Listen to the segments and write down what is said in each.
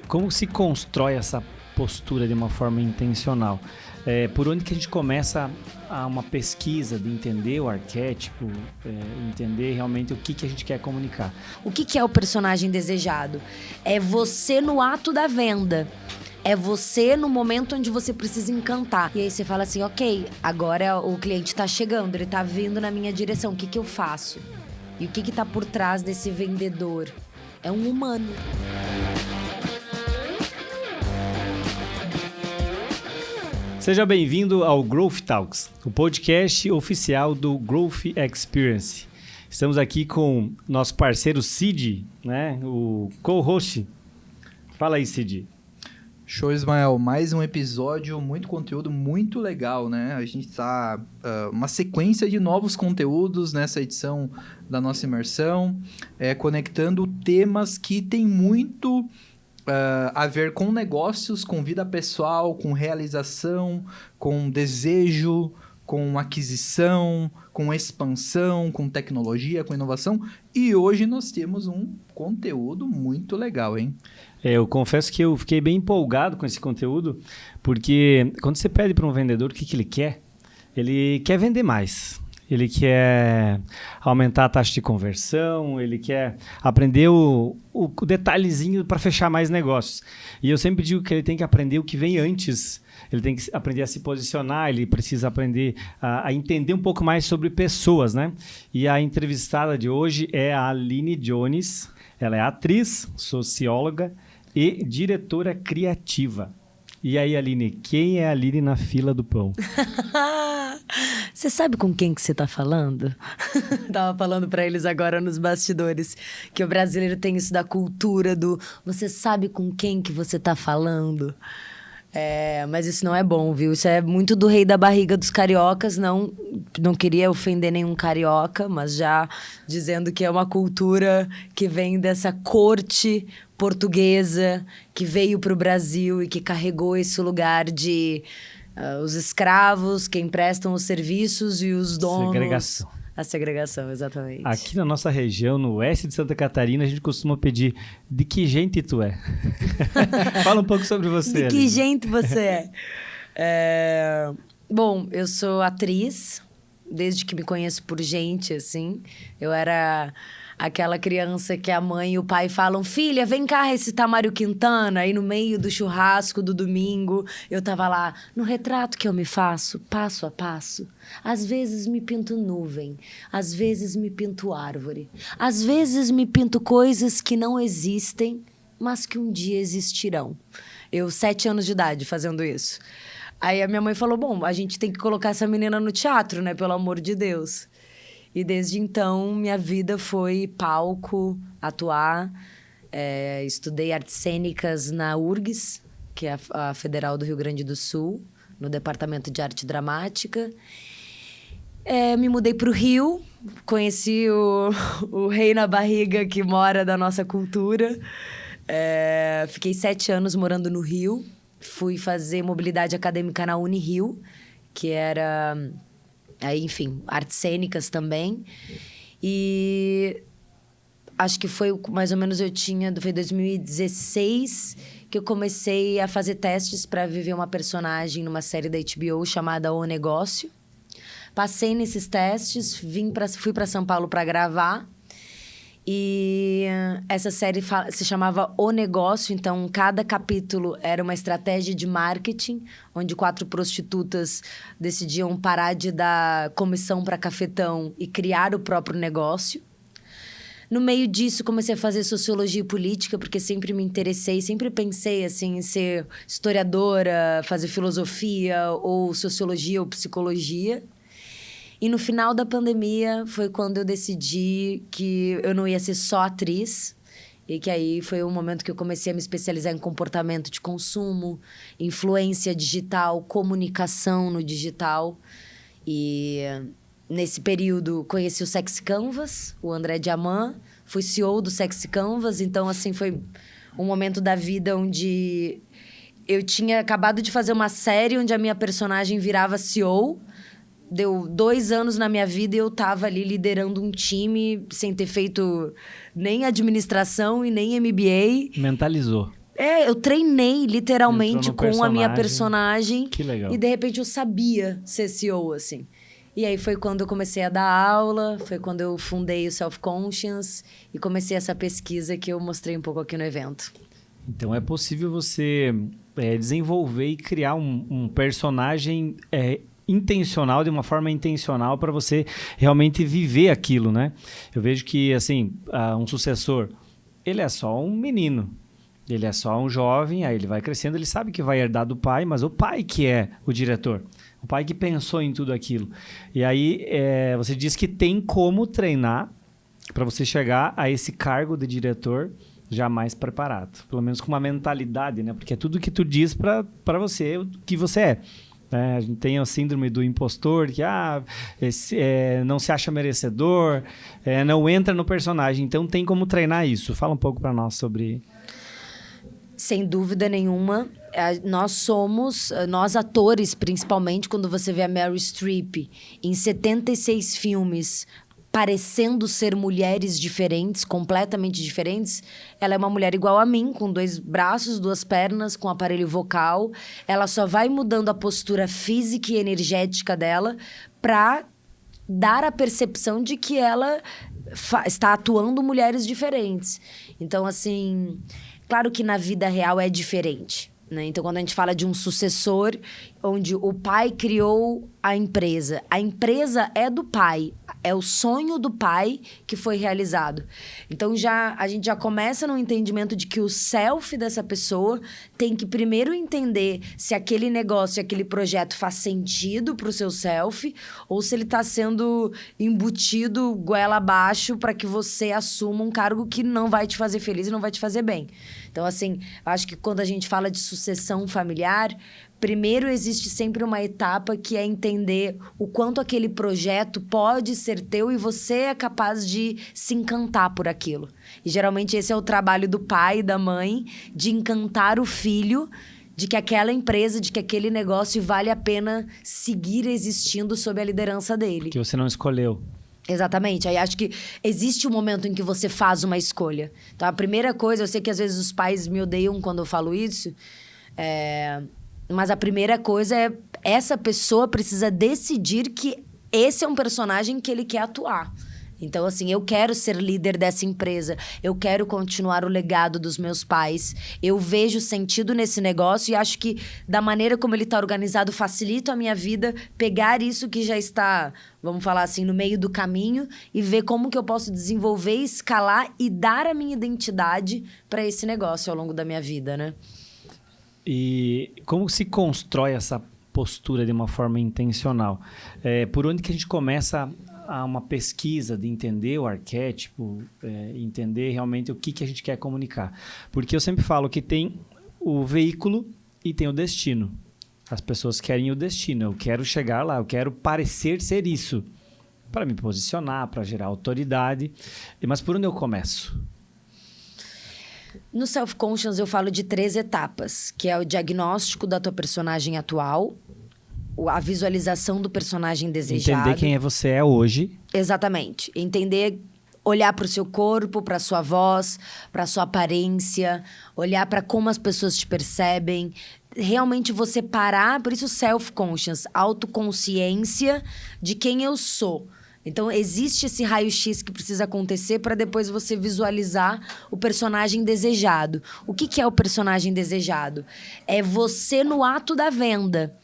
Como se constrói essa postura de uma forma intencional? Por onde que a gente começa uma pesquisa de entender o arquétipo, entender realmente o que a gente quer comunicar? O que é o personagem desejado? É você no ato da venda. É você no momento onde você precisa encantar. E aí você fala assim, ok, agora o cliente tá chegando, ele tá vindo na minha direção, o que eu faço? E o que tá por trás desse vendedor? É um humano. Seja bem-vindo ao Growth Talks, o podcast oficial do Growth Experience. Estamos aqui com nosso parceiro Cid, né? O co-host. Fala aí, Cid. Show, Ismael. Mais um episódio, muito conteúdo, muito legal, né? A gente tá uma sequência de novos conteúdos nessa edição da nossa imersão, conectando temas que tem muito a ver com negócios, com vida pessoal, com realização, com desejo, com aquisição, com expansão, com tecnologia, com inovação. E hoje nós temos um conteúdo muito legal, hein? Eu confesso que eu fiquei bem empolgado com esse conteúdo, porque quando você pede para um vendedor o que ele quer? Ele quer vender mais. Ele quer aumentar a taxa de conversão, ele quer aprender o detalhezinho para fechar mais negócios. E eu sempre digo que ele tem que aprender o que vem antes. Ele tem que aprender a se posicionar, ele precisa aprender a entender um pouco mais sobre pessoas, né? E a entrevistada de hoje é a Aline Jones. Ela é atriz, socióloga e diretora criativa. E aí, Aline, quem é a Aline na fila do pão? Você sabe com quem que você tá falando? Tava falando pra eles agora nos bastidores que o brasileiro tem isso da cultura do você sabe com quem que você tá falando? Mas isso não é bom, viu? Isso é muito do rei da barriga dos cariocas. Não queria ofender nenhum carioca, mas já dizendo que é uma cultura que vem dessa corte portuguesa que veio para o Brasil e que carregou esse lugar de os escravos, quem prestam os serviços e os donos. Segregação. A segregação, exatamente. Aqui na nossa região, no oeste de Santa Catarina, a gente costuma pedir de que gente tu é? Fala um pouco sobre você, De que Aline. gente você é? Bom, eu sou atriz, desde que me conheço por gente, assim. Eu era aquela criança que a mãe e o pai falam, filha, vem cá recitar Mário Quintana. Aí no meio do churrasco do domingo, eu tava lá, no retrato que eu me faço, passo a passo. Às vezes me pinto nuvem, às vezes me pinto árvore. Às vezes me pinto coisas que não existem, mas que um dia existirão. Eu, 7 anos de idade, fazendo isso. Aí a minha mãe falou, bom, a gente tem que colocar essa menina no teatro, né? Pelo amor de Deus. E desde então, minha vida foi palco, atuar. Estudei artes cênicas na URGS, que é a Federal do Rio Grande do Sul, no Departamento de Arte Dramática. Me mudei para o Rio, conheci o rei na barriga que mora da nossa cultura. Fiquei 7 anos morando no Rio. Fui fazer mobilidade acadêmica na Unirio, que era... Aí, enfim, artes cênicas também. E acho que foi mais ou menos foi 2016 que eu comecei a fazer testes para viver uma personagem numa série da HBO chamada O Negócio. Passei nesses testes, fui para São Paulo para gravar. E essa série se chamava O Negócio, então cada capítulo era uma estratégia de marketing, onde 4 prostitutas decidiam parar de dar comissão para cafetão e criar o próprio negócio. No meio disso, comecei a fazer sociologia e política, porque sempre me interessei, sempre pensei assim, em ser historiadora, fazer filosofia, ou sociologia ou psicologia. E no final da pandemia foi quando eu decidi que eu não ia ser só atriz. E que aí foi o momento que eu comecei a me especializar em comportamento de consumo, influência digital, comunicação no digital. E nesse período conheci o Sexy Canvas, o André Diamant. Fui CEO do Sexy Canvas. Então, assim, foi um momento da vida onde eu tinha acabado de fazer uma série onde a minha personagem virava CEO. Deu 2 anos na minha vida e eu tava ali liderando um time sem ter feito nem administração e nem MBA. Mentalizou. Eu treinei literalmente Entrou no com a minha personagem. personagem. Que legal. E de repente eu sabia ser CEO, assim. E aí foi quando eu comecei a dar aula, foi quando eu fundei o Self Conscious e comecei essa pesquisa que eu mostrei um pouco aqui no evento. Então é possível você desenvolver e criar um personagem intencional, de uma forma intencional, para você realmente viver aquilo, né? Eu vejo que, assim, um sucessor, ele é só um menino. Ele é só um jovem, aí ele vai crescendo, ele sabe que vai herdar do pai, mas o pai que é o diretor. O pai que pensou em tudo aquilo. E aí, você diz que tem como treinar para você chegar a esse cargo de diretor já mais preparado. Pelo menos com uma mentalidade, né? Porque é tudo que tu diz para você o que você é. A gente tem a síndrome do impostor, que não se acha merecedor, não entra no personagem. Então, tem como treinar isso. Fala um pouco para nós sobre... Sem dúvida nenhuma, nós atores, principalmente, quando você vê a Meryl Streep em 76 filmes, parecendo ser mulheres diferentes, completamente diferentes, ela é uma mulher igual a mim, com 2 braços, 2 pernas, com aparelho vocal. Ela só vai mudando a postura física e energética dela para dar a percepção de que ela está atuando mulheres diferentes. Então, assim... Claro que na vida real é diferente, né? Então, quando a gente fala de um sucessor, onde o pai criou a empresa é do pai, é o sonho do pai que foi realizado. Então, a gente já começa no entendimento de que o self dessa pessoa tem que primeiro entender se aquele negócio, aquele projeto faz sentido para o seu self ou se ele está sendo embutido goela abaixo para que você assuma um cargo que não vai te fazer feliz e não vai te fazer bem. Então, assim, acho que quando a gente fala de sucessão familiar, primeiro existe sempre uma etapa que é entender o quanto aquele projeto pode ser teu e você é capaz de se encantar por aquilo. E geralmente esse é o trabalho do pai e da mãe, de encantar o filho de que aquela empresa, de que aquele negócio vale a pena seguir existindo sob a liderança dele. Que você não escolheu. Exatamente. Aí acho que existe um momento em que você faz uma escolha. Então, a primeira coisa, eu sei que às vezes os pais me odeiam quando eu falo isso, mas a primeira coisa é essa pessoa precisa decidir que esse é um personagem que ele quer atuar. Então, assim, eu quero ser líder dessa empresa, eu quero continuar o legado dos meus pais, eu vejo sentido nesse negócio e acho que da maneira como ele está organizado facilita a minha vida pegar isso que já está, vamos falar assim, no meio do caminho e ver como que eu posso desenvolver, escalar e dar a minha identidade para esse negócio ao longo da minha vida, né? E como se constrói essa postura de uma forma intencional? Por onde que a gente começa a uma pesquisa de entender o arquétipo, entender realmente o que a gente quer comunicar? Porque eu sempre falo que tem o veículo e tem o destino. As pessoas querem o destino. Eu quero chegar lá, eu quero parecer ser isso. Para me posicionar, para gerar autoridade. Mas por onde eu começo? No Self Conscious eu falo de 3 etapas, que é o diagnóstico da tua personagem atual, a visualização do personagem desejado. Entender quem você é hoje. Exatamente. Entender, olhar para o seu corpo, para a sua voz, para a sua aparência, olhar para como as pessoas te percebem. Realmente você parar, por isso self-conscious, autoconsciência de quem eu sou. Então, existe esse raio-x que precisa acontecer para depois você visualizar o personagem desejado. O que é o personagem desejado? É você no ato da venda.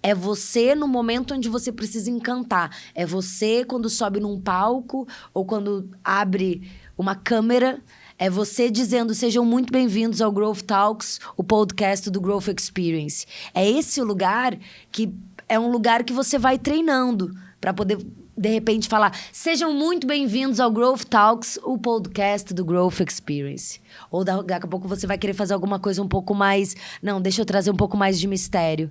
É você no momento onde você precisa encantar. É você quando sobe num palco ou quando abre uma câmera. É você dizendo, sejam muito bem-vindos ao Growth Talks, o podcast do Growth Experience. É esse o lugar que é um lugar que você vai treinando para poder, de repente, falar, sejam muito bem-vindos ao Growth Talks, o podcast do Growth Experience. Ou daqui a pouco você vai querer fazer alguma coisa um pouco mais... Não, deixa eu trazer um pouco mais de mistério.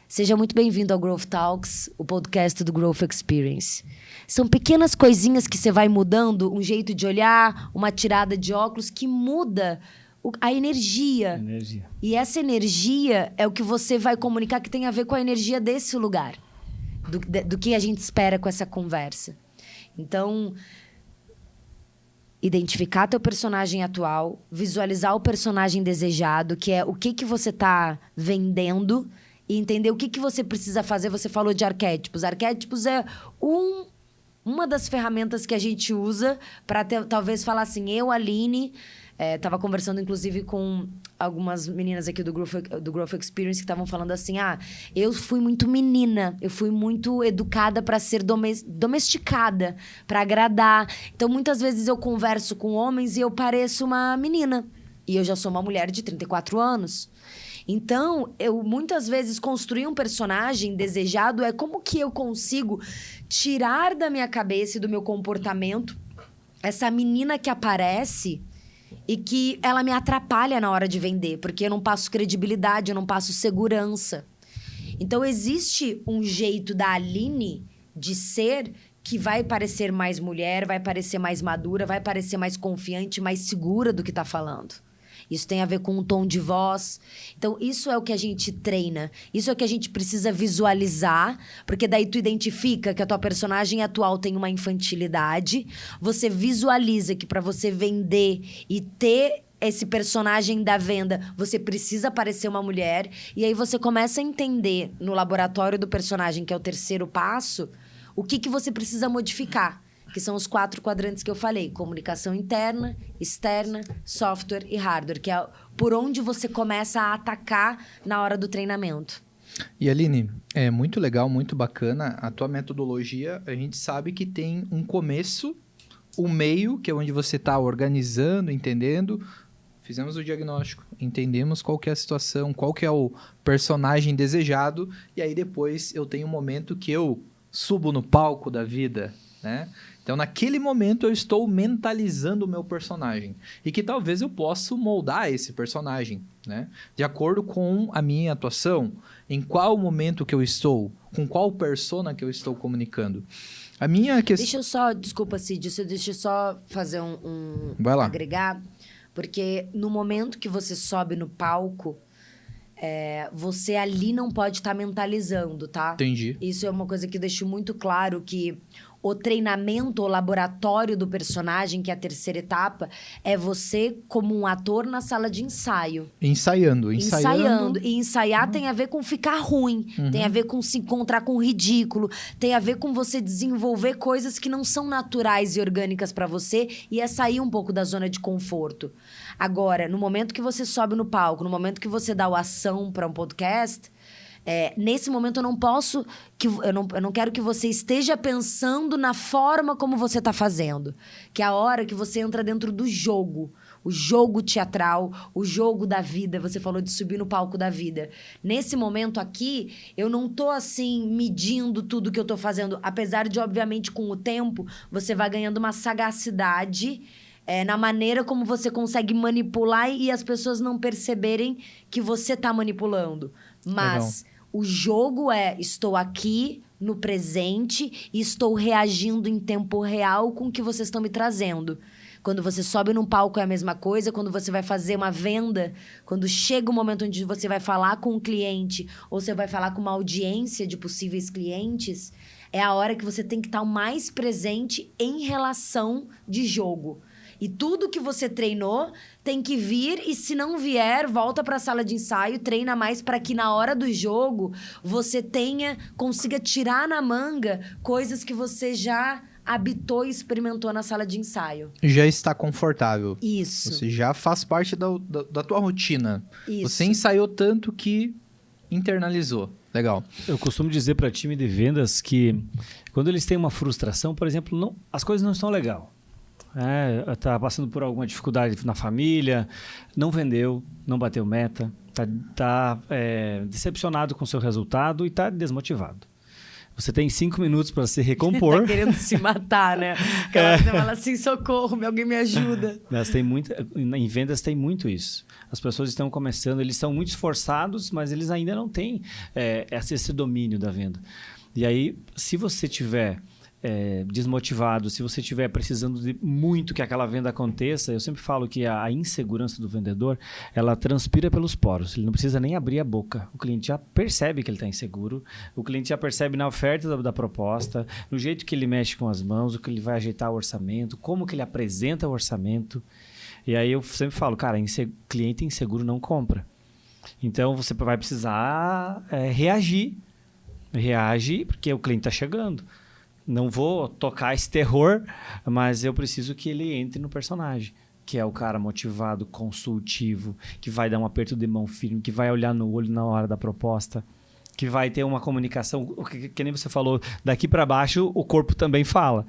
Seja muito bem-vindo ao Growth Talks, o podcast do Growth Experience. São pequenas coisinhas que você vai mudando, um jeito de olhar, uma tirada de óculos que muda a energia. E essa energia é o que você vai comunicar que tem a ver com a energia desse lugar. Do que a gente espera com essa conversa. Então, identificar teu personagem atual, visualizar o personagem desejado, que é o que você tá vendendo, e entender o que você precisa fazer. Você falou de arquétipos. Arquétipos é uma das ferramentas que a gente usa para talvez falar assim, eu, Aline... Tava conversando, inclusive, com algumas meninas aqui do Growth Experience que estavam falando assim, eu fui muito menina, eu fui muito educada para ser domesticada, para agradar. Então, muitas vezes eu converso com homens e eu pareço uma menina. E eu já sou uma mulher de 34 anos. Então, eu muitas vezes construir um personagem desejado é como que eu consigo tirar da minha cabeça e do meu comportamento essa menina que aparece... e que ela me atrapalha na hora de vender, porque eu não passo credibilidade, eu não passo segurança. Então, existe um jeito da Aline de ser que vai parecer mais mulher, vai parecer mais madura, vai parecer mais confiante, mais segura do que está falando. Isso tem a ver com o tom de voz. Então, isso é o que a gente treina. Isso é o que a gente precisa visualizar. Porque daí tu identifica que a tua personagem atual tem uma infantilidade. Você visualiza que para você vender e ter esse personagem da venda, você precisa parecer uma mulher. E aí você começa a entender no laboratório do personagem, que é o terceiro passo, o que você precisa modificar. Que são os 4 quadrantes que eu falei. Comunicação interna, externa, software e hardware. Que é por onde você começa a atacar na hora do treinamento. E Aline, é muito legal, muito bacana. A tua metodologia, a gente sabe que tem um começo, um meio, que é onde você está organizando, entendendo. Fizemos o diagnóstico, entendemos qual que é a situação, qual que é o personagem desejado. E aí depois eu tenho um momento que eu subo no palco da vida, né? Então, naquele momento, eu estou mentalizando o meu personagem. E que talvez eu possa moldar esse personagem, né? De acordo com a minha atuação, em qual momento que eu estou, com qual persona que eu estou comunicando. A minha questão... Deixa eu só... Desculpa, Cid, deixa eu só fazer Vai lá. agregar. Porque no momento que você sobe no palco, você ali não pode estar mentalizando, tá? Entendi. Isso é uma coisa que eu deixo muito claro, que... o treinamento, o laboratório do personagem, que é a terceira etapa, é você como um ator na sala de ensaio. Ensaiando. E ensaiar tem a ver com ficar ruim, tem a ver com se encontrar com o ridículo, tem a ver com você desenvolver coisas que não são naturais e orgânicas para você e é sair um pouco da zona de conforto. Agora, no momento que você sobe no palco, no momento que você dá o ação para um podcast... nesse momento eu não posso, eu não quero que você esteja pensando na forma como você está fazendo. Que é a hora que você entra dentro do jogo. O jogo teatral, o jogo da vida. Você falou de subir no palco da vida. Nesse momento aqui, eu não tô assim, medindo tudo que eu tô fazendo. Apesar de, obviamente, com o tempo, você vai ganhando uma sagacidade... na maneira como você consegue manipular e as pessoas não perceberem que você está manipulando. Mas... legal. O jogo estou aqui no presente e estou reagindo em tempo real com o que vocês estão me trazendo. Quando você sobe num palco é a mesma coisa, quando você vai fazer uma venda, quando chega o momento onde você vai falar com um cliente ou você vai falar com uma audiência de possíveis clientes, é a hora que você tem que estar o mais presente em relação de jogo. E tudo que você treinou tem que vir e se não vier, volta para a sala de ensaio, treina mais para que na hora do jogo você consiga tirar na manga coisas que você já habitou e experimentou na sala de ensaio. Já está confortável. Isso. Você já faz parte da tua rotina. Isso. Você ensaiou tanto que internalizou. Legal. Eu costumo dizer para time de vendas que quando eles têm uma frustração, por exemplo, as coisas não estão legais. Tá passando por alguma dificuldade na família, não vendeu, não bateu meta, tá decepcionado com o seu resultado e tá desmotivado. Você tem 5 minutos para se recompor. Tá querendo se matar, né? Você fala assim, socorro, alguém me ajuda. Mas em vendas tem muito isso. As pessoas estão começando, eles são muito esforçados, mas eles ainda não têm esse domínio da venda. E aí, se você tiver desmotivado, se você estiver precisando de muito que aquela venda aconteça, eu sempre falo que a insegurança do vendedor, ela transpira pelos poros. Ele não precisa nem abrir a boca. O cliente já percebe que ele está inseguro. O cliente já percebe na oferta da proposta, no jeito que ele mexe com as mãos, o que ele vai ajeitar o orçamento, como que ele apresenta o orçamento. E aí eu sempre falo, cara, cliente inseguro não compra. Então você vai precisar reagir. Reage porque o cliente está chegando. Não vou tocar esse terror, mas eu preciso que ele entre no personagem, que é o cara motivado, consultivo, que vai dar um aperto de mão firme, que vai olhar no olho na hora da proposta, que vai ter uma comunicação, que nem você falou, daqui para baixo o corpo também fala.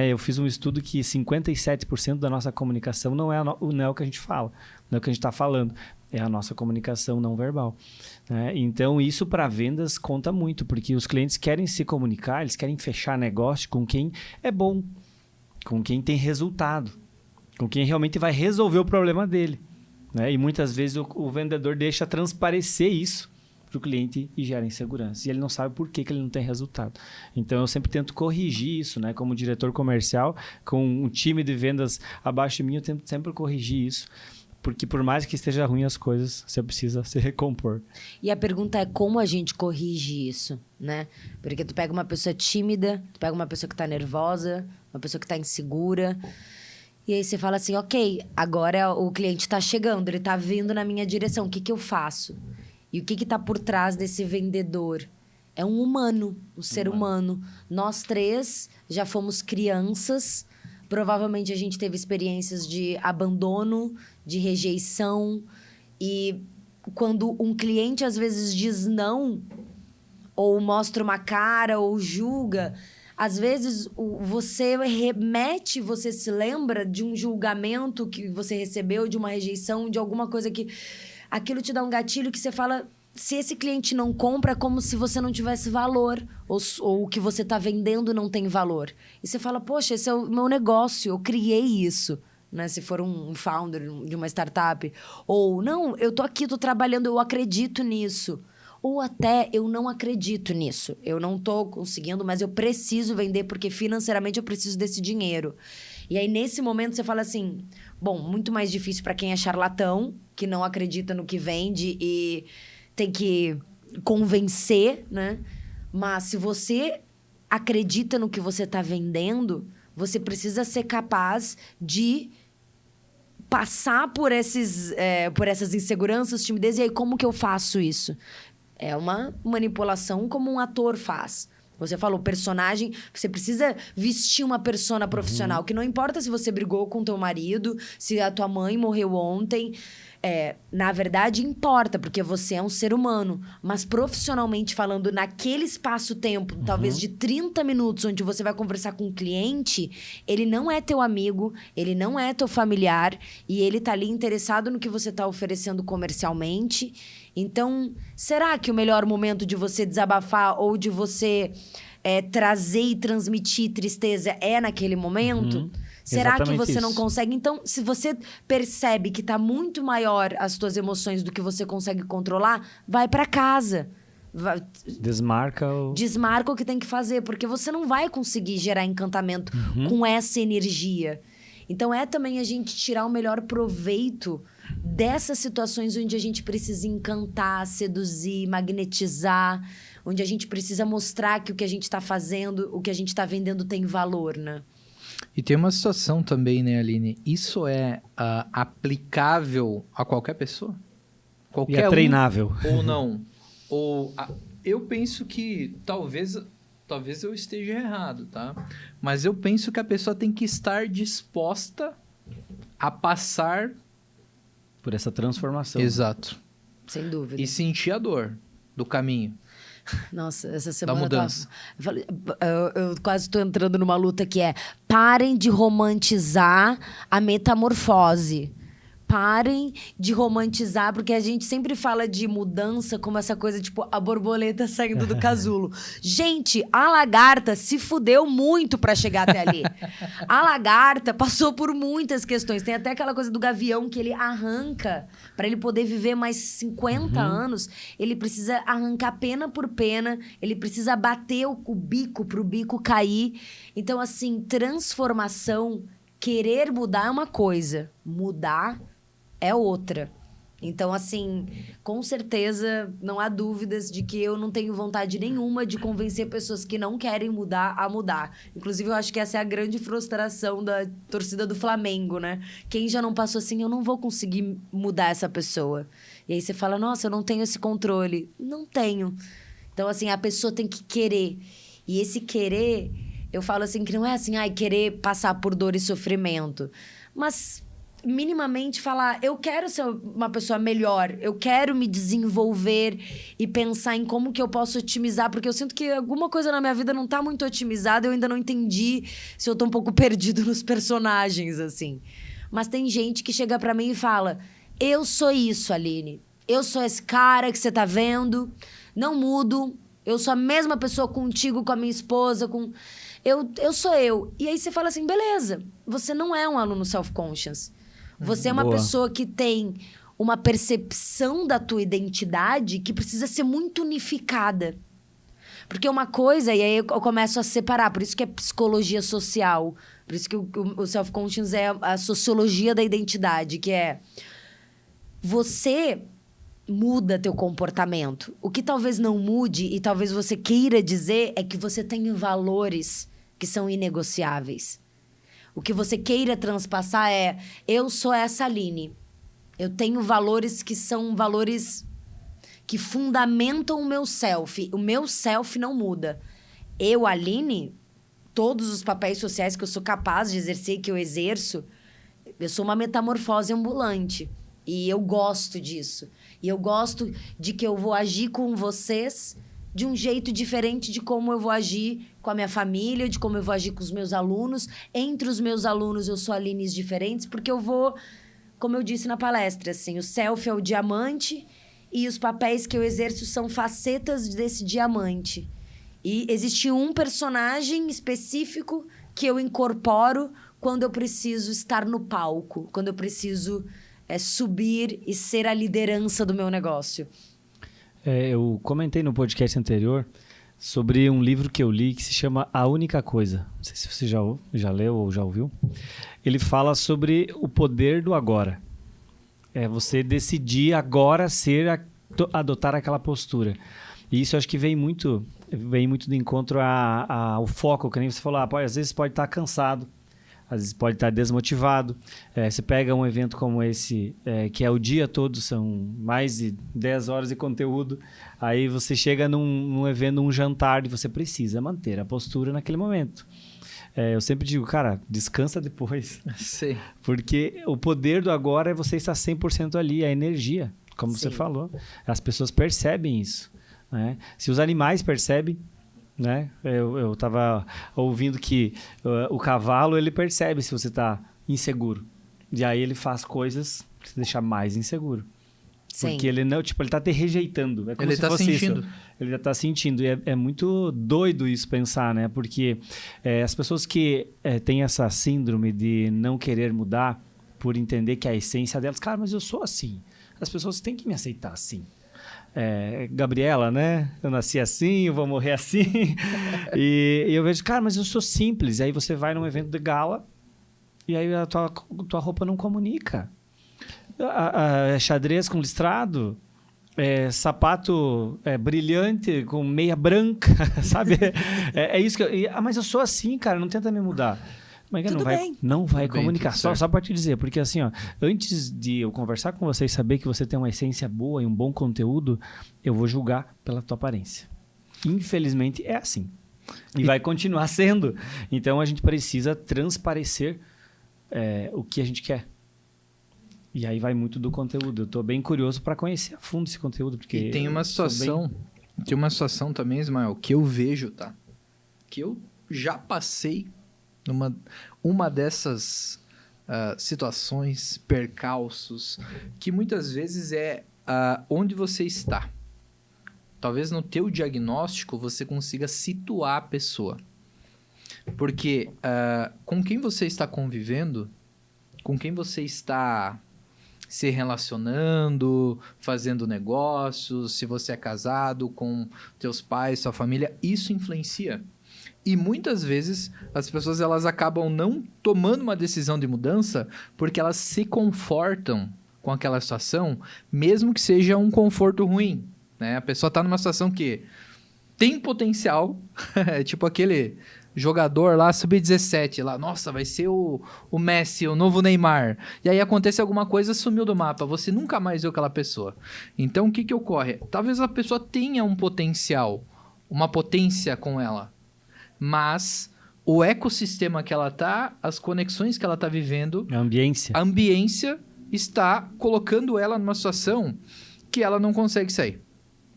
Eu fiz um estudo que 57% da nossa comunicação não é o que a gente fala, não é o que a gente está falando, é a nossa comunicação não verbal. Então, isso para vendas conta muito, porque os clientes querem se comunicar, eles querem fechar negócio com quem é bom, com quem tem resultado, com quem realmente vai resolver o problema dele. E muitas vezes o vendedor deixa transparecer isso para o cliente e gera insegurança. E ele não sabe por que ele não tem resultado. Então, eu sempre tento corrigir isso, como diretor comercial, com um time de vendas abaixo de mim, eu tento sempre corrigir isso. Porque por mais que esteja ruim as coisas, você precisa se recompor. E a pergunta é como a gente corrige isso, né? Porque tu pega uma pessoa tímida, tu pega uma pessoa que tá nervosa, uma pessoa que tá insegura. E aí você fala assim, ok, agora o cliente tá chegando, ele tá vindo na minha direção, o que eu faço? E o que tá por trás desse vendedor? É um humano, um ser humano. Nós três já fomos crianças. Provavelmente a gente teve experiências de abandono, de rejeição. E quando um cliente às vezes diz não, ou mostra uma cara, ou julga, às vezes você se lembra de um julgamento que você recebeu, de uma rejeição, de alguma coisa que... Aquilo te dá um gatilho que você fala... Se esse cliente não compra, é como se você não tivesse valor. Ou o que você está vendendo não tem valor. E você fala, poxa, esse é o meu negócio, eu criei isso. Se for um founder de uma startup. Ou, não, eu tô aqui, tô trabalhando, eu acredito nisso. Ou até, eu não acredito nisso. Eu não tô conseguindo, mas eu preciso vender, porque financeiramente eu preciso desse dinheiro. E aí, nesse momento, você fala assim... Bom, muito mais difícil para quem é charlatão, que não acredita no que vende e... tem que convencer, né? Mas se você acredita no que você está vendendo, você precisa ser capaz de passar por essas inseguranças, timidez. E aí, como que eu faço isso? É uma manipulação como um ator faz. Você falou, personagem, você precisa vestir uma persona profissional, que não importa se você brigou com teu marido, se a tua mãe morreu ontem... na verdade, importa, porque você é um ser humano. Mas profissionalmente falando, naquele espaço-tempo, talvez de 30 minutos, onde você vai conversar com um cliente, ele não é teu amigo, ele não é teu familiar, e ele tá ali interessado no que você tá oferecendo comercialmente. Então, será que o melhor momento de você desabafar ou de você trazer e transmitir tristeza é naquele momento? Será Exatamente que você isso. não consegue? Então, se você percebe que está muito maior as tuas emoções do que você consegue controlar, vai para casa. Desmarca o que tem que fazer, porque você não vai conseguir gerar encantamento com essa energia. Então, é também a gente tirar o melhor proveito dessas situações onde a gente precisa encantar, seduzir, magnetizar, onde a gente precisa mostrar que o que a gente está fazendo, o que a gente está vendendo tem valor, né? E tem uma situação também, né, Aline? Isso é aplicável a qualquer pessoa? E é treinável. Ou não? Eu penso que talvez eu esteja errado, tá? Mas eu penso que a pessoa tem que estar disposta a passar... Por essa transformação. Exato. Sem dúvida. E sentir a dor do caminho. Nossa, essa semana da mudança. Eu quase estou entrando numa luta que é parem de romantizar a metamorfose. parem de romantizar, porque a gente sempre fala de mudança como essa coisa, tipo, a borboleta saindo do casulo. Gente, a lagarta se fudeu muito pra chegar até ali. A lagarta passou por muitas questões. Tem até aquela coisa do gavião que ele arranca pra ele poder viver mais 50 anos. Ele precisa arrancar pena por pena, ele precisa bater o bico pro bico cair. Então, assim, transformação, querer mudar é uma coisa, mudar é outra. Então, assim, com certeza, não há dúvidas de que eu não tenho vontade nenhuma de convencer pessoas que não querem mudar a mudar. Inclusive, eu acho que essa é a grande frustração da torcida do Flamengo, né? Quem já não passou assim, eu não vou conseguir mudar essa pessoa. E aí você fala, nossa, eu não tenho esse controle. Não tenho. Então, assim, a pessoa tem que querer. E esse querer, eu falo assim, que não é assim, querer passar por dor e sofrimento. Mas minimamente falar, eu quero ser uma pessoa melhor, eu quero me desenvolver e pensar em como que eu posso otimizar, porque eu sinto que alguma coisa na minha vida não tá muito otimizada, eu ainda não entendi se eu tô um pouco perdido nos personagens, assim. Mas tem gente que chega pra mim e fala, eu sou isso, Aline, eu sou esse cara que você tá vendo, não mudo, eu sou a mesma pessoa contigo, com a minha esposa, com... Eu sou eu. E aí você fala assim, beleza, você não é um aluno self-conscious. Você é uma pessoa que tem uma percepção da tua identidade que precisa ser muito unificada. Porque uma coisa, e aí eu começo a separar, por isso que é psicologia social, por isso que o self-conscious é a sociologia da identidade, que é você muda teu comportamento. O que talvez não mude e talvez você queira dizer é que você tem valores que são inegociáveis. O que você queira transpassar é, eu sou essa Aline. Eu tenho valores que são valores que fundamentam o meu self. O meu self não muda. Eu, Aline, todos os papéis sociais que eu sou capaz de exercer, que eu exerço, eu sou uma metamorfose ambulante. E eu gosto disso. E eu gosto de que eu vou agir com vocês de um jeito diferente de como eu vou agir com a minha família, de como eu vou agir com os meus alunos. Entre os meus alunos, eu sou Alines diferentes, porque eu vou, como eu disse na palestra, assim, o self é o diamante e os papéis que eu exerço são facetas desse diamante. E existe um personagem específico que eu incorporo quando eu preciso estar no palco, quando eu preciso subir e ser a liderança do meu negócio. Eu comentei no podcast anterior sobre um livro que eu li que se chama A Única Coisa. Não sei se você já leu ou já ouviu. Ele fala sobre o poder do agora. É você decidir agora adotar aquela postura. E isso eu acho que vem muito do encontro ao foco, que nem você falou. Às vezes pode estar cansado, às vezes pode estar desmotivado. Você pega um evento como esse, que é o dia todo, são mais de 10 horas de conteúdo. Aí você chega num evento, num jantar, e você precisa manter a postura naquele momento. Eu sempre digo, cara, descansa depois. Sim. Porque o poder do agora é você estar 100% ali, a energia, como você falou. As pessoas percebem isso, né? Se os animais percebem, né? Eu estava ouvindo que o cavalo, ele percebe se você está inseguro. E aí ele faz coisas para te deixar mais inseguro. Sim. Porque ele não, ele está te rejeitando. É como ele está sentindo. Isso. Ele já está sentindo. E é muito doido isso pensar, né? Porque as pessoas que têm essa síndrome de não querer mudar por entender que a essência delas... Cara, mas eu sou assim. As pessoas têm que me aceitar assim. Gabriela, né? Eu nasci assim, eu vou morrer assim. E eu vejo, cara, mas eu sou simples. E aí você vai num evento de gala e aí a tua roupa não comunica. Xadrez com listrado, sapato brilhante com meia branca, sabe? É isso que mas eu sou assim, cara, não tenta me mudar. Mas não vai comunicar. Só para te dizer, porque assim, antes de eu conversar com você e saber que você tem uma essência boa e um bom conteúdo, eu vou julgar pela tua aparência. Infelizmente é assim. E vai continuar sendo. Então a gente precisa transparecer o que a gente quer. E aí vai muito do conteúdo. Eu estou bem curioso para conhecer a fundo esse conteúdo. Porque e tem uma situação também, Ismael, que eu vejo, tá? Que eu já passei uma dessas situações, percalços, que muitas vezes é onde você está. Talvez no teu diagnóstico você consiga situar a pessoa. Porque com quem você está convivendo, com quem você está se relacionando, fazendo negócios, se você é casado com teus pais, sua família, isso influencia. E muitas vezes as pessoas elas acabam não tomando uma decisão de mudança porque elas se confortam com aquela situação, mesmo que seja um conforto ruim, né? A pessoa está numa situação que tem potencial, tipo aquele jogador lá, sub-17, lá, nossa, vai ser o Messi, o novo Neymar. E aí acontece alguma coisa, sumiu do mapa, você nunca mais viu aquela pessoa. Então, o que ocorre? Talvez a pessoa tenha um potencial, uma potência com ela, mas o ecossistema que ela tá, as conexões que ela tá vivendo, A ambiência está colocando ela numa situação que ela não consegue sair.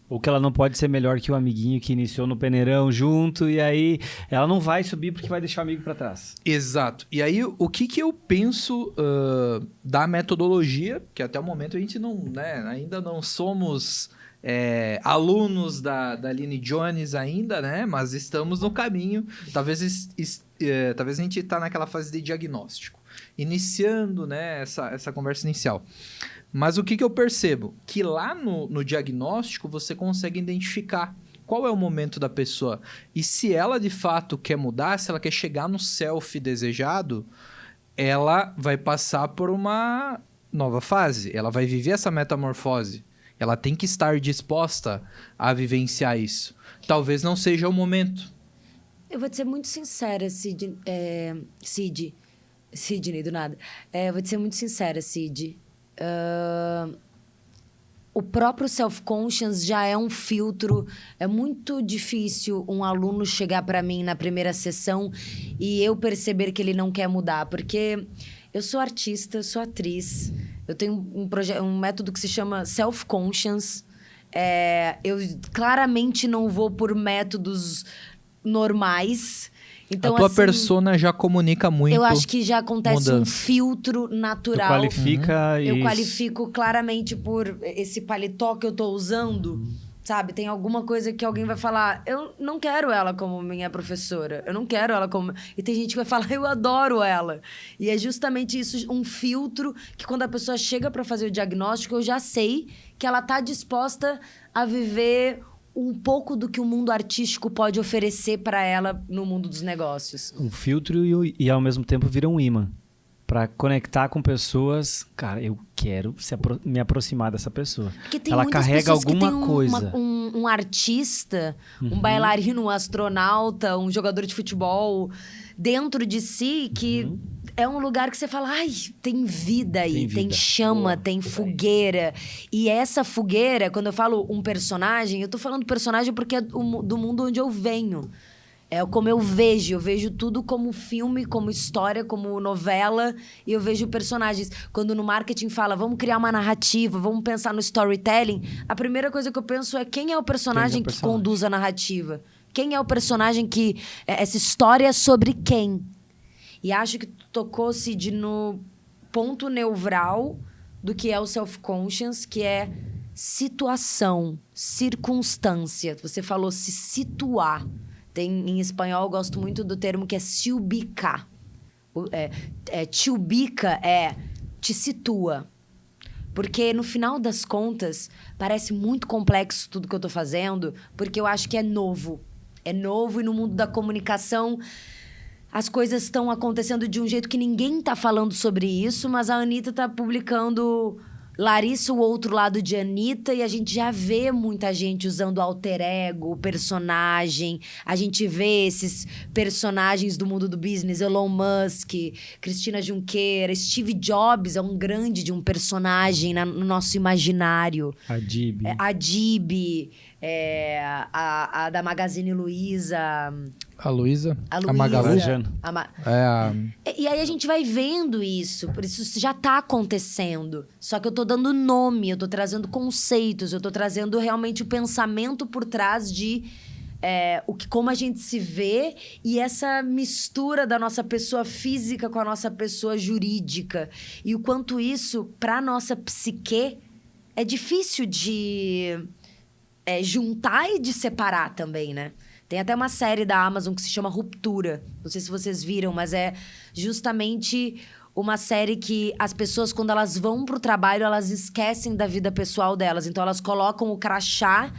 Ou que ela não pode ser melhor que o amiguinho que iniciou no peneirão junto, e aí ela não vai subir porque vai deixar o amigo para trás. Exato. E aí, o que eu penso da metodologia, que até o momento a gente não, né, ainda não somos alunos da Aline Jones ainda, né? Mas estamos no caminho. Talvez a gente está naquela fase de diagnóstico, iniciando, né, essa conversa inicial. Mas o que eu percebo? Que lá no diagnóstico você consegue identificar qual é o momento da pessoa. E se ela de fato quer mudar, se ela quer chegar no self desejado, ela vai passar por uma nova fase. Ela vai viver essa metamorfose. Ela tem que estar disposta a vivenciar isso. Talvez não seja o momento. Eu vou te ser muito sincera, Sidney, do nada. Vou te ser muito sincera, Sid. O próprio self-conscious já é um filtro. É muito difícil um aluno chegar para mim na primeira sessão e eu perceber que ele não quer mudar. Porque eu sou artista, eu sou atriz. Eu tenho um método que se chama self-conscious. Eu claramente não vou por métodos normais. Então, a tua assim, persona já comunica muito. Eu acho que já acontece mudança. um filtro natural. Tu qualifica Eu isso. qualifico claramente por esse paletó que eu tô usando. Sabe? Tem alguma coisa que alguém vai falar, eu não quero ela como minha professora. Eu não quero ela como... E tem gente que vai falar, eu adoro ela. E é justamente isso, um filtro que quando a pessoa chega para fazer o diagnóstico, eu já sei que ela tá disposta a viver um pouco do que o mundo artístico pode oferecer para ela no mundo dos negócios. Um filtro e ao mesmo tempo vira um imã. Para conectar com pessoas, cara, eu quero me aproximar dessa pessoa. Porque tem ela muitas carrega pessoas alguma que tem coisa. Um artista, um bailarino, um astronauta, um jogador de futebol dentro de si que é um lugar que você fala, ai, tem vida aí, tem chama, Boa. tem fogueira. E essa fogueira, quando eu falo um personagem, eu tô falando personagem porque é do mundo onde eu venho. É como eu vejo tudo como filme, como história, como novela, e eu vejo personagens. Quando no marketing fala, vamos criar uma narrativa, vamos pensar no storytelling, a primeira coisa que eu penso é quem é o personagem que conduz a narrativa? Quem é o personagem que... Essa história é sobre quem? E acho que tocou, Cid, no ponto neural do que é o self-conscious, que é situação, circunstância. Você falou se situar. Em espanhol, eu gosto muito do termo que é se ubicar. Te ubica te situa. Porque, no final das contas, parece muito complexo tudo que eu tô fazendo, porque eu acho que é novo. É novo e no mundo da comunicação, as coisas estão acontecendo de um jeito que ninguém tá falando sobre isso, mas a Anitta tá publicando Larissa, o outro lado de Anitta, e a gente já vê muita gente usando alter ego, personagem. A gente vê esses personagens do mundo do business, Elon Musk, Cristina Junqueira, Steve Jobs é um grande de um personagem no nosso imaginário. A Dib, a da Magazine Luiza. A Luísa. A Magalu. E aí a gente vai vendo isso, por isso já tá acontecendo. Só que eu tô dando nome, eu tô trazendo conceitos, eu tô trazendo realmente o pensamento por trás de como a gente se vê e essa mistura da nossa pessoa física com a nossa pessoa jurídica. E o quanto isso, para nossa psique, é difícil de juntar e de separar também, né? Tem até uma série da Amazon que se chama Ruptura. Não sei se vocês viram, mas é justamente uma série que as pessoas, quando elas vão pro trabalho, elas esquecem da vida pessoal delas. Então, elas colocam o crachá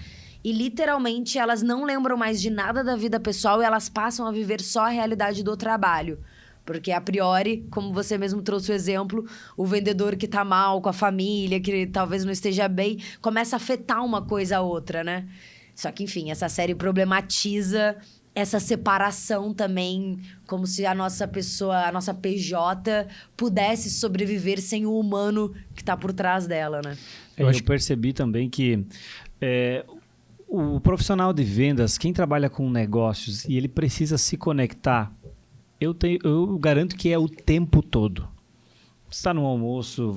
e, literalmente, elas não lembram mais de nada da vida pessoal e elas passam a viver só a realidade do trabalho. Porque, a priori, como você mesmo trouxe o exemplo, o vendedor que tá mal com a família, que talvez não esteja bem, começa a afetar uma coisa a outra, né? Só que, enfim, essa série problematiza essa separação também, como se a nossa pessoa, a nossa PJ, pudesse sobreviver sem o humano que está por trás dela, né? Eu percebi também que o profissional de vendas, quem trabalha com negócios e ele precisa se conectar, eu garanto que é o tempo todo. Você está no almoço,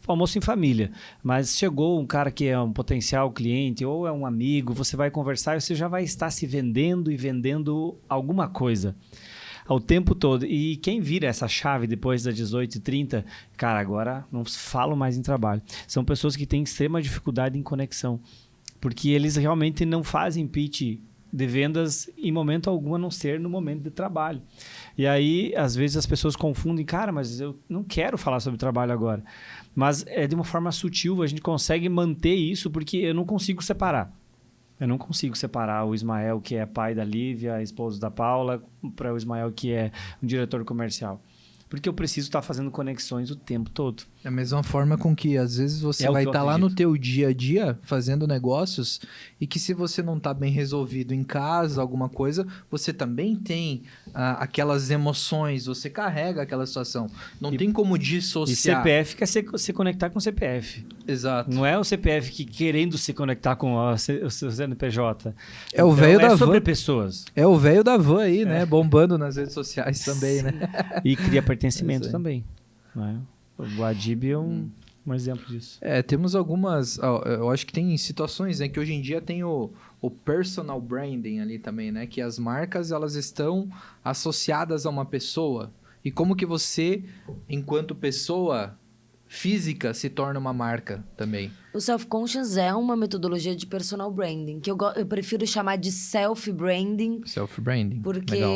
almoço em família, mas chegou um cara que é um potencial cliente ou é um amigo, você vai conversar e você já vai estar se vendendo e vendendo alguma coisa ao tempo todo. E quem vira essa chave depois das 18h30, cara, agora não falo mais em trabalho. São pessoas que têm extrema dificuldade em conexão, porque eles realmente não fazem pitch de vendas em momento algum, a não ser no momento de trabalho. E aí, às vezes, as pessoas confundem, cara, mas eu não quero falar sobre trabalho agora. Mas é de uma forma sutil, a gente consegue manter isso, porque eu não consigo separar. Eu não consigo separar o Ismael, que é pai da Lívia, esposo da Paula, para o Ismael, que é um diretor comercial. Porque eu preciso estar fazendo conexões o tempo todo. Da mesma forma com que, às vezes, você vai estar lá no teu dia a dia, fazendo negócios, e que se você não está bem resolvido em casa, alguma coisa, você também tem aquelas emoções, você carrega aquela situação. Não tem como dissociar. E CPF quer se conectar com o CPF. Exato. Não é o CPF que querendo se conectar com o seu CNPJ. É o velho da van. É sobre pessoas. É o velho da van aí, né? Bombando nas redes sociais também, né? E cria pertencimento também. Não é? O Adib é um exemplo disso. Temos algumas... eu acho que tem situações, né? Que hoje em dia tem o personal branding ali também, né? Que as marcas, elas estão associadas a uma pessoa. E como que você, enquanto pessoa física, se torna uma marca também? O self-conscious é uma metodologia de personal branding, que eu prefiro chamar de self-branding. Self-branding, porque, legal.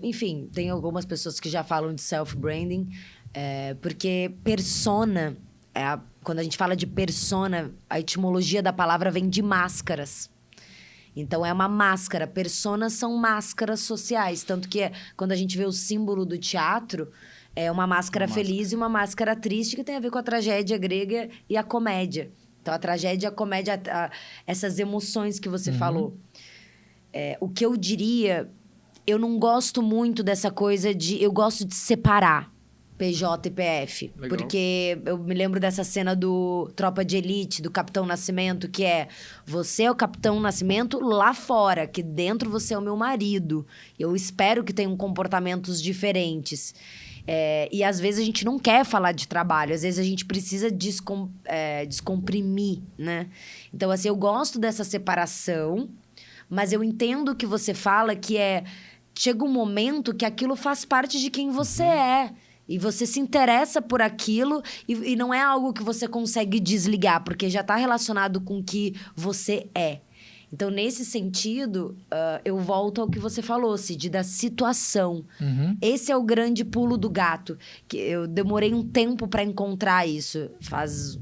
Enfim, tem algumas pessoas que já falam de self-branding, porque persona, quando a gente fala de persona, a etimologia da palavra vem de máscaras. Então, é uma máscara. Personas são máscaras sociais. Tanto que quando a gente vê o símbolo do teatro, é uma máscara feliz e uma máscara triste, que tem a ver com a tragédia grega e a comédia. Então, a tragédia e a comédia, essas emoções que você falou. O que eu diria, eu não gosto muito dessa coisa de... Eu gosto de separar PJ e PF. Legal. Porque eu me lembro dessa cena do Tropa de Elite, do Capitão Nascimento, que você é o Capitão Nascimento lá fora, que dentro você é o meu marido. Eu espero que tenham comportamentos diferentes. E às vezes a gente não quer falar de trabalho, às vezes a gente precisa descomprimir, né? Então, assim, eu gosto dessa separação, mas eu entendo o que você fala, que chega um momento que aquilo faz parte de quem você é. E você se interessa por aquilo e não é algo que você consegue desligar, porque já está relacionado com o que você é. Então, nesse sentido, eu volto ao que você falou, Cid, da situação. Esse é o grande pulo do gato. Que eu demorei um tempo para encontrar isso. Faz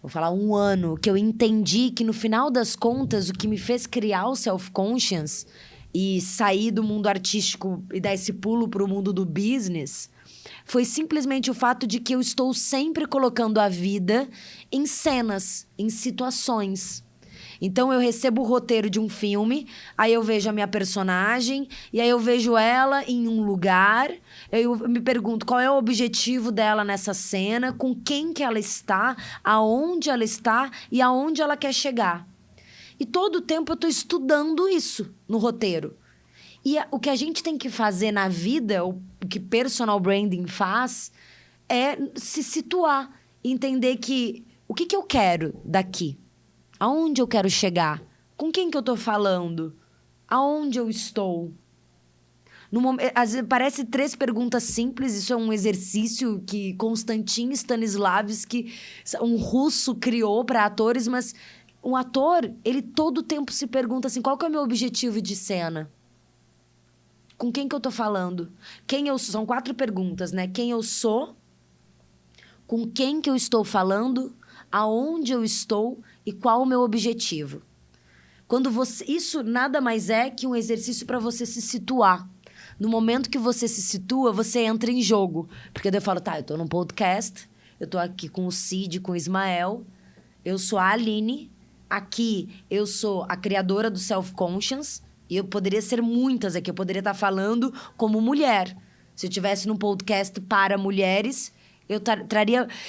vou falar, 1 ano, que eu entendi que, no final das contas, o que me fez criar o Self-Conscious e sair do mundo artístico e dar esse pulo para o mundo do business foi simplesmente o fato de que eu estou sempre colocando a vida em cenas, em situações. Então, eu recebo o roteiro de um filme, aí eu vejo a minha personagem, e aí eu vejo ela em um lugar, eu me pergunto qual é o objetivo dela nessa cena, com quem que ela está, aonde ela está e aonde ela quer chegar. E todo o tempo eu estou estudando isso no roteiro. E o que a gente tem que fazer na vida, o que personal branding faz, é se situar. Entender que o que eu quero daqui? Aonde eu quero chegar? Com quem que eu tô falando? Aonde eu estou? Às vezes parece 3 perguntas simples, isso é um exercício que Konstantin Stanislavski, um russo, criou para atores, mas um ator, ele todo tempo se pergunta assim, qual que é o meu objetivo de cena? Com quem que eu tô falando? Quem eu sou? São 4 perguntas, né? Quem eu sou, com quem que eu estou falando, aonde eu estou e qual o meu objetivo. Isso nada mais é que um exercício para você se situar. No momento que você se situa, você entra em jogo. Porque daí eu falo, tá, eu tô num podcast, eu tô aqui com o Cid, com o Ismael, eu sou a Aline, aqui eu sou a criadora do Self-Conscious, e eu poderia ser muitas aqui, eu poderia estar falando como mulher. Se eu estivesse num podcast para mulheres,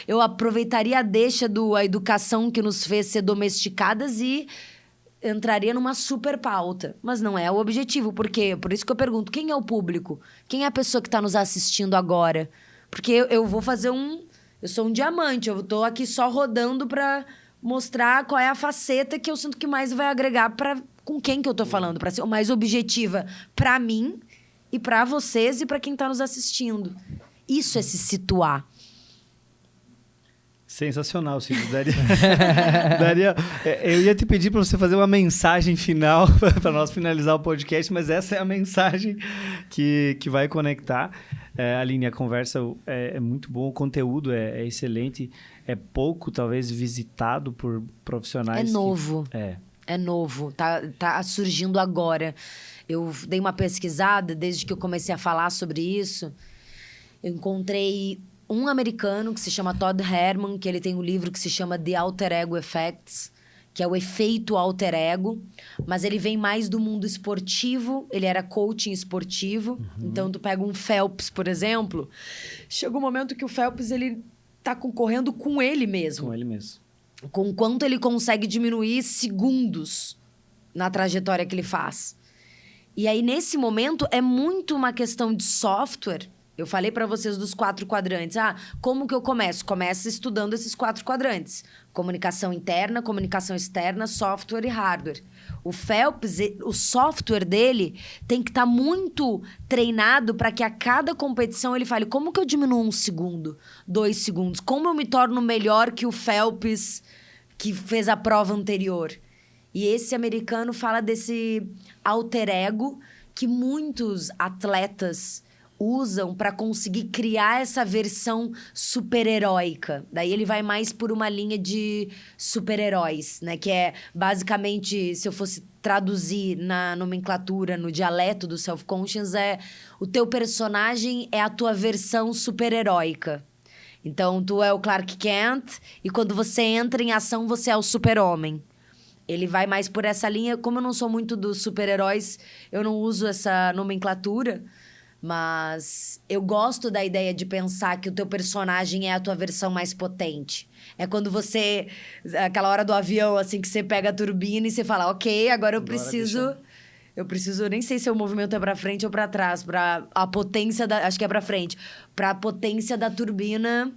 eu aproveitaria a deixa a educação que nos fez ser domesticadas e entraria numa super pauta. Mas não é o objetivo. Por quê? Por isso que eu pergunto, quem é o público? Quem é a pessoa que está nos assistindo agora? Porque eu vou fazer eu sou um diamante, eu tô aqui só rodando para mostrar qual é a faceta que eu sinto que mais vai agregar com quem que eu tô falando, para ser mais objetiva para mim e para vocês e para quem tá nos assistindo. Isso é se situar. Sensacional, Cid. Eu ia te pedir para você fazer uma mensagem final para nós finalizar o podcast, mas essa é a mensagem que vai conectar. Aline, a conversa é muito boa, o conteúdo é excelente, é pouco, talvez, visitado por profissionais. É novo. É novo, tá surgindo agora. Eu dei uma pesquisada, desde que eu comecei a falar sobre isso, eu encontrei um americano que se chama Todd Herman, que ele tem um livro que se chama The Alter Ego Effects, que é o efeito alter ego, mas ele vem mais do mundo esportivo, ele era coaching esportivo, então tu pega um Phelps, por exemplo, chega um momento que o Phelps, ele tá concorrendo com ele mesmo. Com ele mesmo. Com quanto ele consegue diminuir segundos na trajetória que ele faz. E aí, nesse momento, é muito uma questão de software. Eu falei para vocês dos 4 quadrantes. Como que eu começo? Começa estudando esses 4 quadrantes. Comunicação interna, comunicação externa, software e hardware. O Phelps, o software dele tem que estar muito treinado para que a cada competição ele fale como que eu diminuo 1 segundo, 2 segundos? Como eu me torno melhor que o Phelps que fez a prova anterior? E esse americano fala desse alter ego que muitos atletas usam para conseguir criar essa versão super-heróica. Daí ele vai mais por uma linha de super-heróis, né? Que é, basicamente, se eu fosse traduzir na nomenclatura, no dialeto do Self-Conscious, o teu personagem é a tua versão super-heróica. Então, tu é o Clark Kent e quando você entra em ação, você é o super-homem. Ele vai mais por essa linha. Como eu não sou muito dos super-heróis, eu não uso essa nomenclatura. Mas eu gosto da ideia de pensar que o teu personagem é a tua versão mais potente. É quando você... Aquela hora do avião, assim, que você pega a turbina e você fala... Ok, agora eu preciso... Eu preciso... Nem sei se o movimento é pra frente ou pra trás. Pra a potência da... Acho que é pra frente. Pra potência da turbina...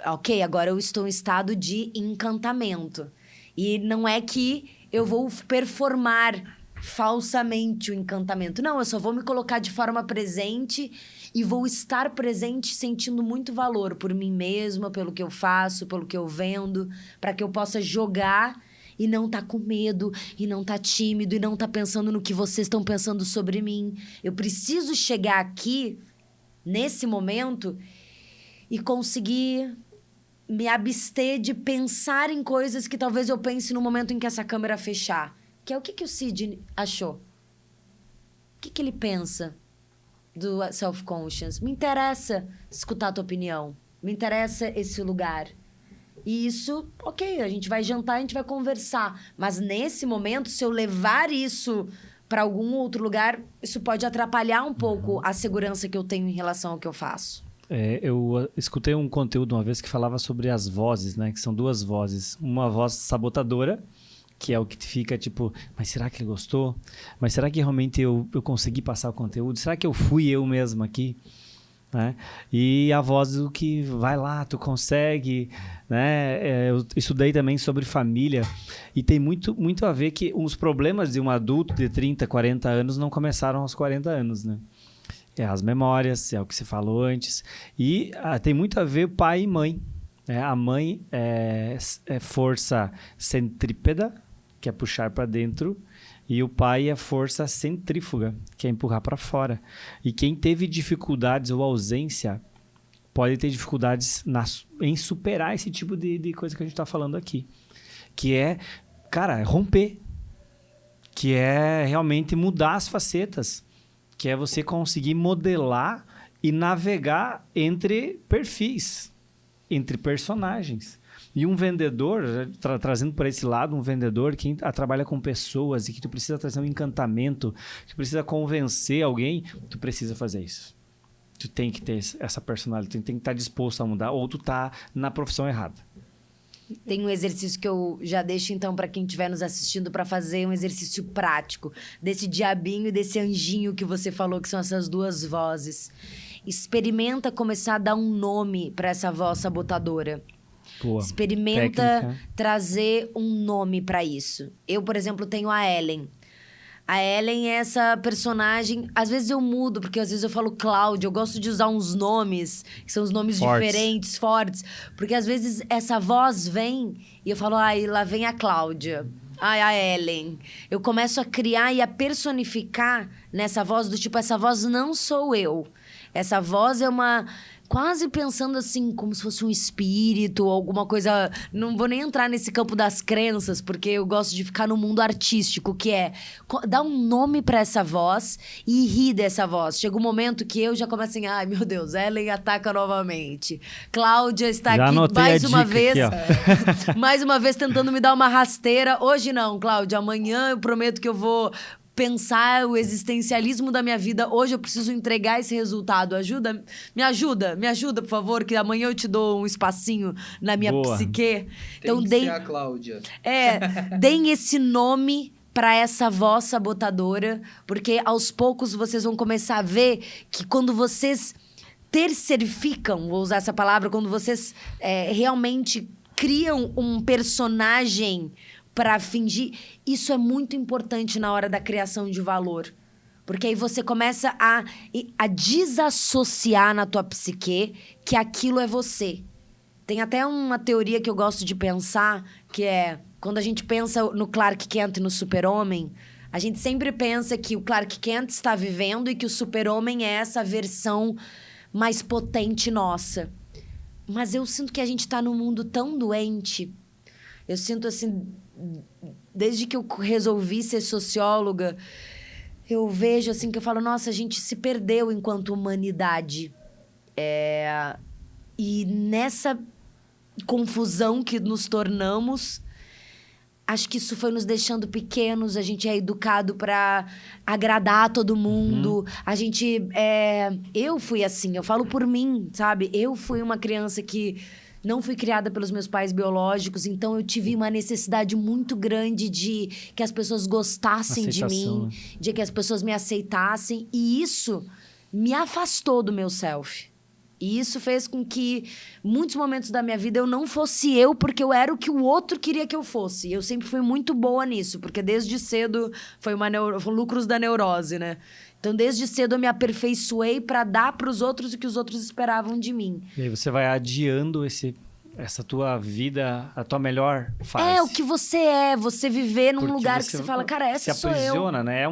Ok, agora eu estou em estado de encantamento. E não é que eu vou performar falsamente o encantamento. Não, eu só vou me colocar de forma presente e vou estar presente sentindo muito valor por mim mesma, pelo que eu faço, pelo que eu vendo, para que eu possa jogar e não tá com medo, e não tá tímido, e não tá pensando no que vocês estão pensando sobre mim. Eu preciso chegar aqui, nesse momento, e conseguir me abster de pensar em coisas que talvez eu pense no momento em que essa câmera fechar. Que é o que o Cid achou? O que ele pensa do Self-Conscious? Me interessa escutar a tua opinião. Me interessa esse lugar. E isso, ok, a gente vai jantar, a gente vai conversar. Mas nesse momento, se eu levar isso para algum outro lugar, isso pode atrapalhar um pouco a segurança que eu tenho em relação ao que eu faço. Eu escutei um conteúdo uma vez que falava sobre as vozes, né? Que são 2 vozes. Uma voz sabotadora, que é o que fica tipo, mas será que ele gostou? Mas será que realmente eu consegui passar o conteúdo? Será que eu fui eu mesmo aqui? né? E a voz do que vai lá, tu consegue, né? Eu estudei também sobre família e tem muito a ver que os problemas de um adulto de 30, 40 anos não começaram aos 40 anos, né? É as memórias, é o que você falou antes. E tem muito a ver pai e mãe. A mãe é força centrípeta, que é puxar para dentro, e o pai é força centrífuga, que é empurrar para fora. E quem teve dificuldades ou ausência pode ter dificuldades em superar esse tipo de coisa que a gente está falando aqui. Que é, cara, romper. Que é realmente mudar as facetas. Que é você conseguir modelar e navegar entre perfis, entre personagens. E um vendedor, trazendo para esse lado, um vendedor que trabalha com pessoas e que tu precisa trazer um encantamento, que precisa convencer alguém, tu precisa fazer isso. Tu tem que ter essa personalidade, tu tem que estar disposto a mudar, ou tu tá na profissão errada. Tem um exercício que eu já deixo, então, para quem estiver nos assistindo, para fazer um exercício prático desse diabinho e desse anjinho que você falou, que são essas duas vozes. Experimenta começar a dar um nome para essa voz sabotadora. Boa. Experimenta Técnica. trazer um nome para isso. Eu, por exemplo, tenho a Ellen. A Ellen é essa personagem... Às vezes eu mudo, porque às vezes eu falo Cláudia. Eu gosto de usar uns nomes, que são os nomes Fortes. diferentes, fortes. Porque às vezes essa voz vem e eu falo, ai, lá vem a Cláudia. Ai, a Ellen. Eu começo a criar e a personificar nessa voz do tipo, essa voz não sou eu. Essa voz é uma... Quase pensando assim, como se fosse um espírito ou alguma coisa... Não vou nem entrar nesse campo das crenças, porque eu gosto de ficar no mundo artístico, que é dar um nome pra essa voz e rir dessa voz. Chega um momento que eu já começo assim, ai, meu Deus, Ellen ataca novamente. Cláudia está Já aqui anotei mais a uma dica vez. aqui, Mais uma vez tentando me dar uma rasteira. Hoje não, Cláudia. Amanhã eu prometo que eu vou... pensar o existencialismo da minha vida. Hoje eu preciso entregar esse resultado. Me ajuda, por favor, que amanhã eu te dou um espacinho na minha Boa. psique. Tem que ser a Cláudia. Deem esse nome para essa voz sabotadora, porque aos poucos vocês vão começar a ver que quando vocês terceirificam, vou usar essa palavra, quando vocês realmente criam um personagem para fingir, isso é muito importante na hora da criação de valor. Porque aí você começa a desassociar na tua psique que aquilo é você. Tem até uma teoria que eu gosto de pensar, que é... Quando a gente pensa no Clark Kent e no Super-Homem, a gente sempre pensa que o Clark Kent está vivendo e que o Super-Homem é essa versão mais potente nossa. Mas eu sinto que a gente está num mundo tão doente. Eu sinto assim... Desde que eu resolvi ser socióloga, eu vejo assim que eu falo, nossa, a gente se perdeu enquanto humanidade. E nessa confusão que nos tornamos, acho que isso foi nos deixando pequenos. A gente é educado para agradar todo mundo. A gente... Eu fui assim, eu falo por mim, sabe? Eu fui uma criança que... Não fui criada pelos meus pais biológicos, então eu tive uma necessidade muito grande de que as pessoas gostassem de mim, de que as pessoas me aceitassem. E isso me afastou do meu self. E isso fez com que, muitos momentos da minha vida, eu não fosse eu, porque eu era o que o outro queria que eu fosse. E eu sempre fui muito boa nisso, porque desde cedo foi lucros da neurose, né? Então, desde cedo eu me aperfeiçoei para dar para os outros o que os outros esperavam de mim. E aí você vai adiando essa tua vida, a tua melhor fase. O que você é, você viver num Porque lugar que você fala, cara, essa sou eu. Se aprisiona, né?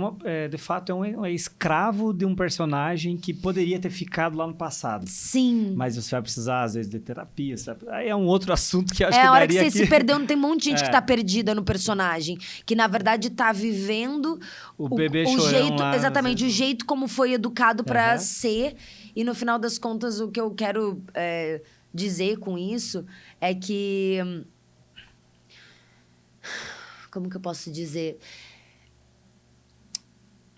De fato, é escravo de um personagem que poderia ter ficado lá no passado. Sim. Mas você vai precisar, às vezes, de terapia. Aí é um outro assunto que acho que a daria hora que você aqui. se perdeu, não tem um monte de gente que tá perdida no personagem. Que, na verdade, tá vivendo o bebê o chorão jeito... lá, Exatamente, o jeito como foi educado para ser. E, no final das contas, o que eu quero... dizer com isso é que... Como que eu posso dizer?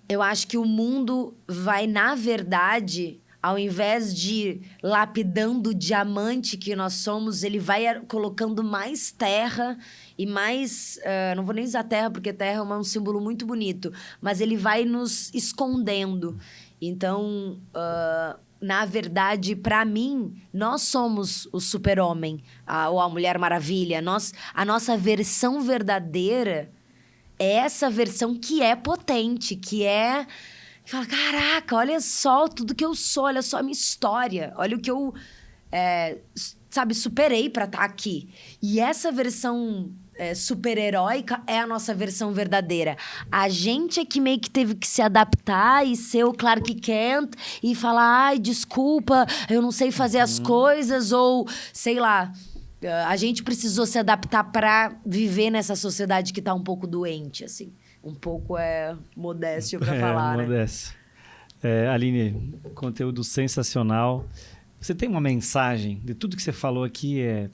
Eu acho que o mundo vai, na verdade, ao invés de lapidando o diamante que nós somos, ele vai colocando mais terra e mais... não vou nem usar terra, porque terra é um símbolo muito bonito, mas ele vai nos escondendo. Então... na verdade, pra mim, nós somos o super-homem, ou a Mulher Maravilha. A nossa versão verdadeira é essa versão que é potente, que fala, caraca, olha só tudo que eu sou, olha só a minha história, olha o que eu, superei pra estar aqui. E essa versão super-heróica é a nossa versão verdadeira. A gente é que meio que teve que se adaptar e ser o Clark Kent e falar, ai, desculpa, eu não sei fazer as coisas, ou sei lá. A gente precisou se adaptar para viver nessa sociedade que tá um pouco doente, assim. Um pouco modéstia para falar, né? Modéstia. Aline, conteúdo sensacional. Você tem uma mensagem de tudo que você falou aqui, é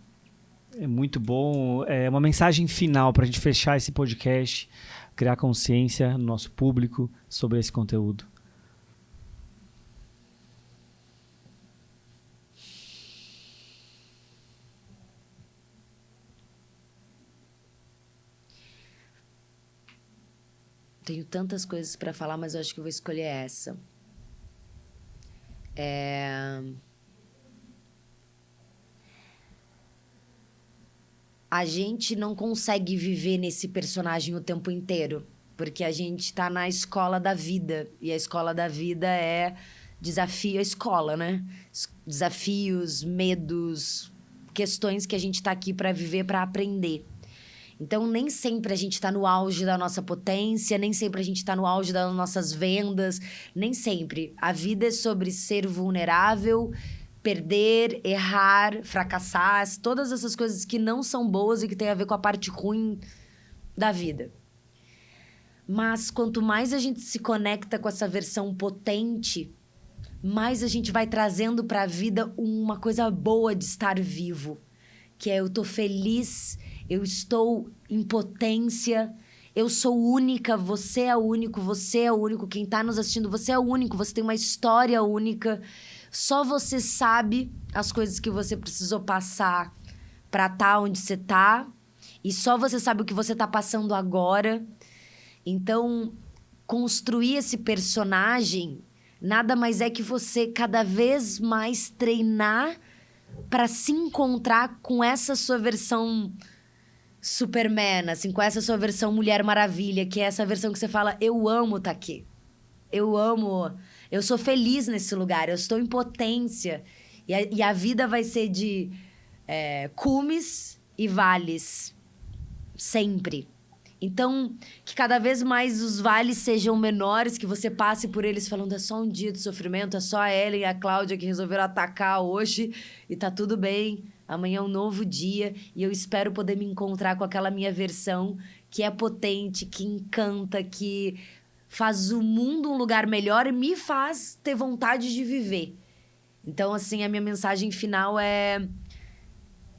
muito bom. É uma mensagem final para a gente fechar esse podcast, criar consciência no nosso público sobre esse conteúdo. Tenho tantas coisas para falar, mas eu acho que eu vou escolher essa. A gente não consegue viver nesse personagem o tempo inteiro, porque a gente tá na escola da vida, e a escola da vida é desafio, a escola, né? Desafios, medos, questões que a gente tá aqui para viver, para aprender. Então, nem sempre a gente está no auge da nossa potência, nem sempre a gente está no auge das nossas vendas, nem sempre. A vida é sobre ser vulnerável, perder, errar, fracassar, todas essas coisas que não são boas e que tem a ver com a parte ruim da vida. Mas quanto mais a gente se conecta com essa versão potente, mais a gente vai trazendo para a vida uma coisa boa de estar vivo, que eu tô feliz, eu estou em potência, eu sou única, você é único, quem tá nos assistindo, você é único, você tem uma história única. Só você sabe as coisas que você precisou passar pra estar onde você tá. E só você sabe o que você tá passando agora. Então, construir esse personagem nada mais é que você cada vez mais treinar pra se encontrar com essa sua versão Superman, assim, com essa sua versão Mulher Maravilha, que é essa versão que você fala, eu amo estar aqui. Eu sou feliz nesse lugar, eu estou em potência. E a vida vai ser de cumes e vales. Sempre. Então, que cada vez mais os vales sejam menores, que você passe por eles falando, é só um dia de sofrimento, é só a Ellen e a Cláudia que resolveram atacar hoje e tá tudo bem. Amanhã é um novo dia e eu espero poder me encontrar com aquela minha versão que é potente, que encanta, que faz o mundo um lugar melhor e me faz ter vontade de viver. Então, assim, a minha mensagem final é: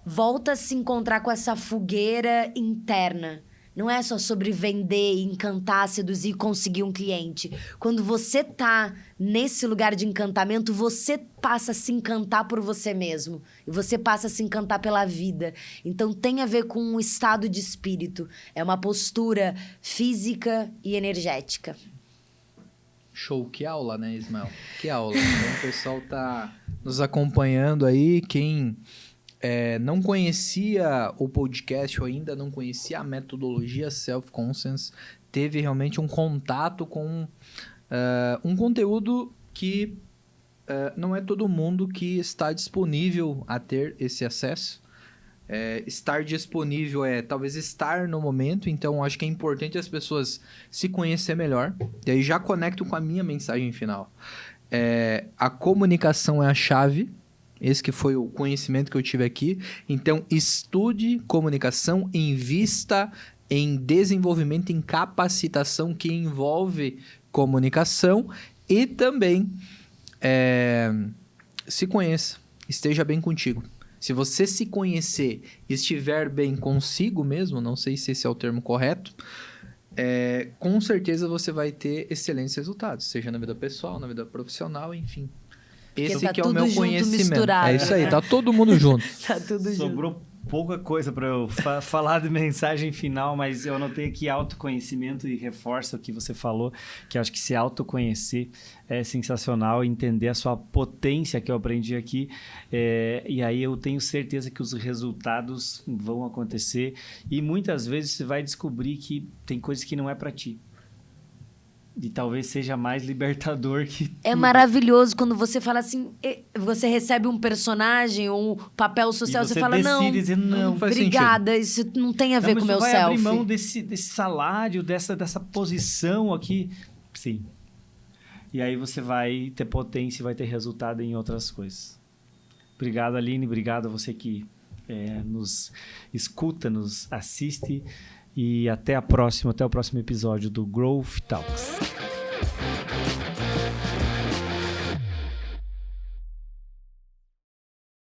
volta a se encontrar com essa fogueira interna. Não é só sobre vender, encantar, seduzir, conseguir um cliente. Quando você tá nesse lugar de encantamento, você passa a se encantar por você mesmo. E você passa a se encantar pela vida. Então, tem a ver com um estado de espírito. É uma postura física e energética. Show, que aula, né, Ismael? Que aula. Então, o pessoal tá nos acompanhando aí. Quem não conhecia o podcast ou ainda não conhecia a metodologia Self-Conscience, teve realmente um contato com um conteúdo que não é todo mundo que está disponível a ter esse acesso. Estar disponível talvez estar no momento, então acho que é importante as pessoas se conhecer melhor. E aí já conecto com a minha mensagem final. A comunicação é a chave. Esse que foi o conhecimento que eu tive aqui. Então, estude comunicação, invista em desenvolvimento, em capacitação que envolve comunicação e também se conheça, esteja bem contigo. Se você se conhecer e estiver bem consigo mesmo, não sei se esse é o termo correto, com certeza você vai ter excelentes resultados, seja na vida pessoal, na vida profissional, enfim. Esse tá que é o meu conhecimento. Misturado. É isso aí, tá todo mundo junto. Tá tudo Sobrou junto. pouca coisa para eu falar de mensagem final, mas eu anotei aqui autoconhecimento e reforça o que você falou, que eu acho que se autoconhecer é sensacional, entender a sua potência que eu aprendi aqui, e aí eu tenho certeza que os resultados vão acontecer e muitas vezes você vai descobrir que tem coisas que não é para ti. E talvez seja mais libertador que É maravilhoso quando você fala assim, você recebe um personagem ou um papel social, você fala, não, dizer, não faz obrigada, isso não tem a ver com o meu vai selfie. abrir mão desse salário, dessa posição aqui. Sim. E aí você vai ter potência e vai ter resultado em outras coisas. Obrigado, Aline. Obrigado a você que nos escuta, nos assiste. E até o próximo episódio do Growth Talks.